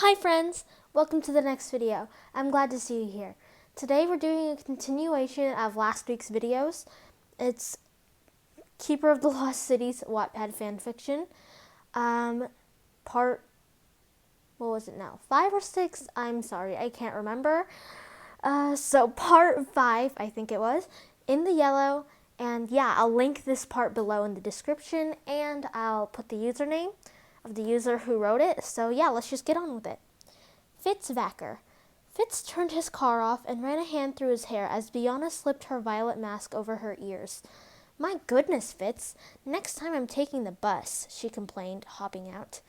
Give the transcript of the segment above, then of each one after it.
Hi friends, welcome to the next video. I'm glad to see you here. Today we're doing a continuation of last week's videos. It's Keeper of the Lost Cities Wattpad fanfiction. Part, what was it now? 5 or 6? I'm sorry, I can't remember. So part 5, I think it was, in the yellow. And yeah, I'll link this part below in the description and I'll put the username of the user who wrote it. So yeah, let's just get on with it. Fitz Vacker. Fitz turned his car off and ran a hand through his hair as Bianna slipped her violet mask over her ears. My goodness, Fitz. Next time I'm taking the bus, she complained, hopping out.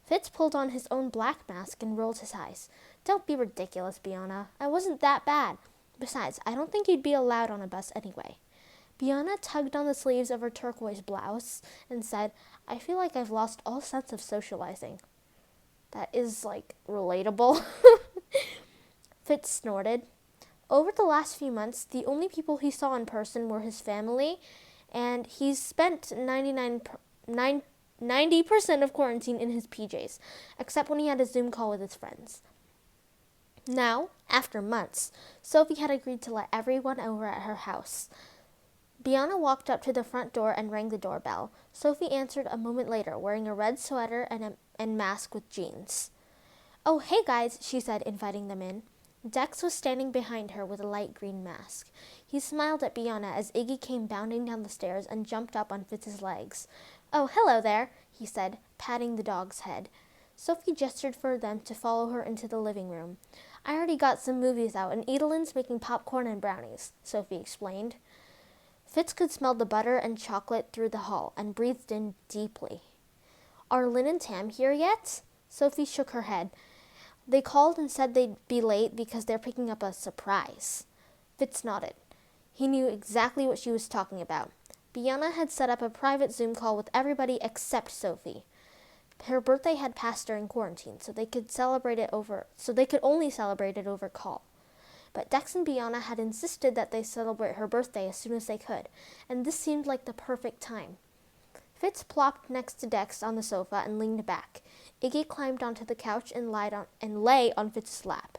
Fitz pulled on his own black mask and rolled his eyes. Don't be ridiculous, Bianna. I wasn't that bad. Besides, I don't think you'd be allowed on a bus anyway. Bianna tugged on the sleeves of her turquoise blouse and said, I feel like I've lost all sense of socializing. That is, relatable. Fitz snorted. Over the last few months, the only people he saw in person were his family, and he's spent 90% of quarantine in his PJs, except when he had a Zoom call with his friends. Now, after months, Sophie had agreed to let everyone over at her house. Bianna walked up to the front door and rang the doorbell. Sophie answered a moment later, wearing a red sweater and mask with jeans. Oh, hey guys, she said, inviting them in. Dex was standing behind her with a light green mask. He smiled at Bianna as Iggy came bounding down the stairs and jumped up on Fitz's legs. Oh, hello there, he said, patting the dog's head. Sophie gestured for them to follow her into the living room. I already got some movies out and Edelin's making popcorn and brownies, Sophie explained. Fitz could smell the butter and chocolate through the hall and breathed in deeply. Are Lynn and Tam here yet? Sophie shook her head. They called and said they'd be late because they're picking up a surprise. Fitz nodded. He knew exactly what she was talking about. Bianna had set up a private Zoom call with everybody except Sophie. Her birthday had passed during quarantine, so they could only celebrate it over call. But Dex and Bianna had insisted that they celebrate her birthday as soon as they could, and this seemed like the perfect time. Fitz plopped next to Dex on the sofa and leaned back. Iggy climbed onto the couch and lay on Fitz's lap.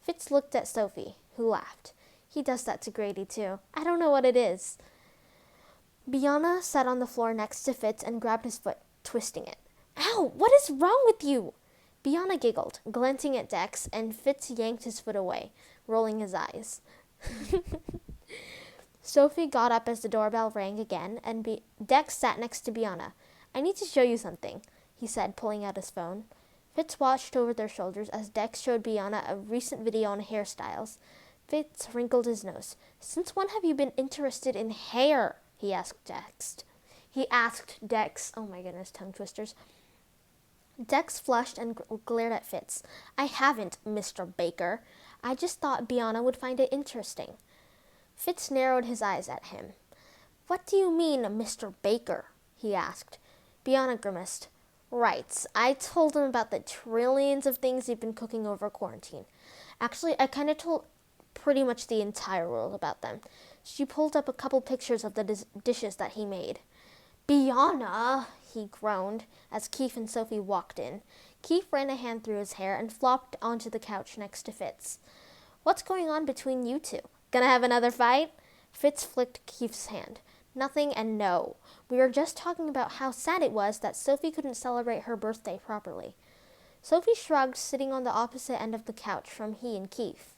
Fitz looked at Sophie, who laughed. He does that to Grady, too. I don't know what it is. Bianna sat on the floor next to Fitz and grabbed his foot, twisting it. Ow! What is wrong with you? Bianna giggled, glancing at Dex, and Fitz yanked his foot away, rolling his eyes. Sophie got up as the doorbell rang again, and Dex sat next to Bianna. I need to show you something, he said, pulling out his phone. Fitz watched over their shoulders as Dex showed Bianna a recent video on hairstyles. Fitz wrinkled his nose. Since when have you been interested in hair? He asked Dex. Oh my goodness, tongue twisters. Dex flushed and glared at Fitz. I haven't, Mr. Baker. I just thought Bianna would find it interesting. Fitz narrowed his eyes at him. What do you mean, Mr. Baker? He asked. Bianna grimaced. Right, I told him about the trillions of things you've been cooking over quarantine. Actually, I kind of told pretty much the entire world about them. She pulled up a couple pictures of the dishes that he made. Bianna, he groaned as Keith and Sophie walked in. Keith ran a hand through his hair and flopped onto the couch next to Fitz. What's going on between you two? Gonna have another fight? Fitz flicked Keith's hand. Nothing and no. We were just talking about how sad it was that Sophie couldn't celebrate her birthday properly. Sophie shrugged, sitting on the opposite end of the couch from he and Keith.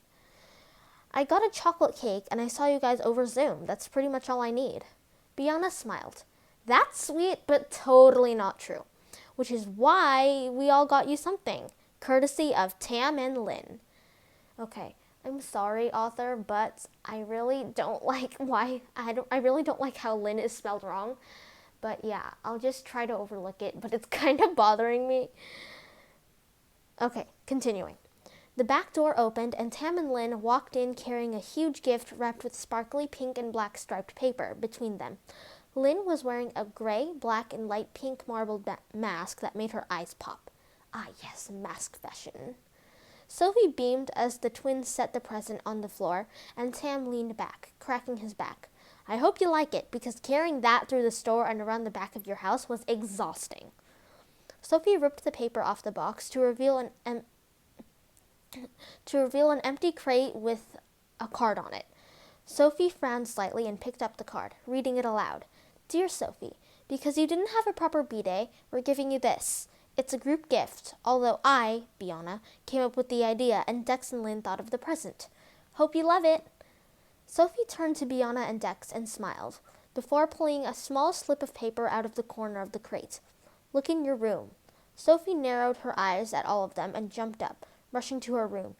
I got a chocolate cake and I saw you guys over Zoom. That's pretty much all I need. Bianna smiled. That's sweet, but totally not true. Which is why we all got you something, courtesy of Tam and Lynn. Okay, I'm sorry, author, but I really don't like how Lynn is spelled wrong. But yeah, I'll just try to overlook it, but it's kind of bothering me. Okay, continuing. The back door opened and Tam and Lynn walked in carrying a huge gift wrapped with sparkly pink and black striped paper between them. Lynn was wearing a gray, black, and light pink marbled mask that made her eyes pop. Ah, yes, mask fashion. Sophie beamed as the twins set the present on the floor, and Tam leaned back, cracking his back. I hope you like it, because carrying that through the store and around the back of your house was exhausting. Sophie ripped the paper off the box to reveal an to reveal an empty crate with a card on it. Sophie frowned slightly and picked up the card, reading it aloud. Dear Sophie, because you didn't have a proper B-Day, we're giving you this. It's a group gift, although I, Bianna, came up with the idea and Dex and Lynn thought of the present. Hope you love it. Sophie turned to Bianna and Dex and smiled, before pulling a small slip of paper out of the corner of the crate. Look in your room. Sophie narrowed her eyes at all of them and jumped up, rushing to her room.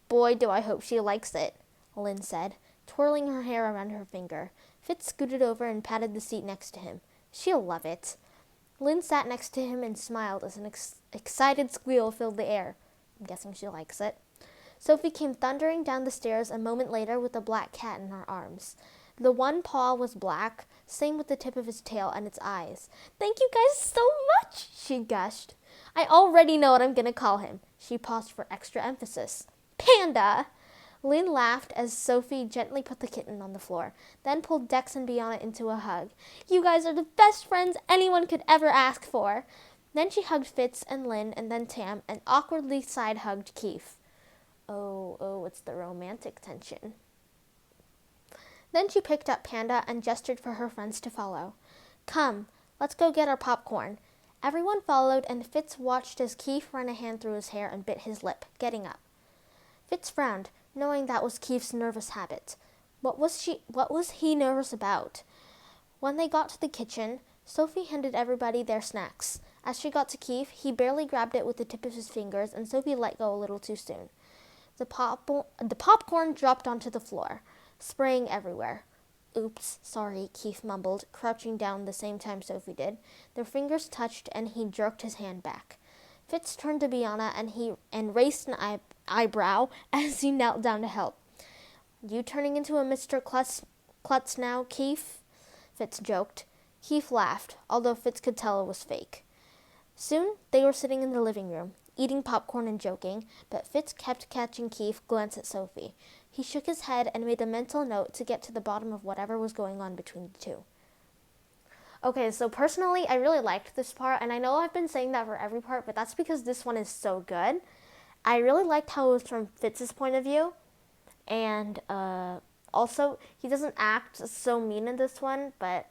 Boy, do I hope she likes it, Lynn said, twirling her hair around her finger. Fitz scooted over and patted the seat next to him. She'll love it. Lynn sat next to him and smiled as an excited squeal filled the air. I'm guessing she likes it. Sophie came thundering down the stairs a moment later with a black cat in her arms. The one paw was black, same with the tip of his tail and its eyes. Thank you guys so much, she gushed. I already know what I'm going to call him. She paused for extra emphasis. Panda! Lynn laughed as Sophie gently put the kitten on the floor, then pulled Dex and Bianna into a hug. You guys are the best friends anyone could ever ask for. Then she hugged Fitz and Lynn and then Tam and awkwardly side-hugged Keith. Oh, it's the romantic tension. Then she picked up Panda and gestured for her friends to follow. Come, let's go get our popcorn. Everyone followed and Fitz watched as Keith ran a hand through his hair and bit his lip, getting up. Fitz frowned, knowing that was Keith's nervous habit. What was he nervous about? When they got to the kitchen, Sophie handed everybody their snacks. As she got to Keith, he barely grabbed it with the tip of his fingers, and Sophie let go a little too soon. The popcorn dropped onto the floor, spraying everywhere. Oops, sorry, Keith mumbled, crouching down the same time Sophie did. Their fingers touched, and he jerked his hand back. Fitz turned to Bianna, and raised an eyebrow as he knelt down to help. You turning into a Mr. Klutz now, Keith? Fitz joked. Keith laughed, although Fitz could tell it was fake. Soon they were sitting in the living room, eating popcorn and joking, but Fitz kept catching Keith glance at Sophie. He shook his head and made a mental note to get to the bottom of whatever was going on between the two. Okay, so personally, I really liked this part, and I know I've been saying that for every part, but that's because this one is so good. I really liked how it was from Fitz's point of view, and also, he doesn't act so mean in this one, but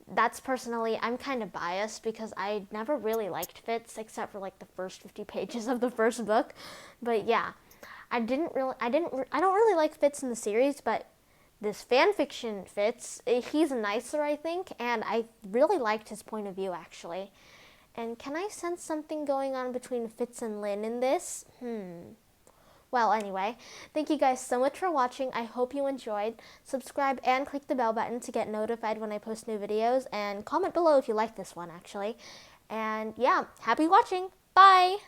that's personally, I'm kind of biased because I never really liked Fitz except for like the first 50 pages of the first book. But yeah, I don't really like Fitz in the series, but this fan fiction Fitz, he's nicer, I think, and I really liked his point of view actually. And can I sense something going on between Fitz and Lynn in this? Well, anyway, thank you guys so much for watching. I hope you enjoyed. Subscribe and click the bell button to get notified when I post new videos. And comment below if you like this one, actually. And yeah, happy watching. Bye!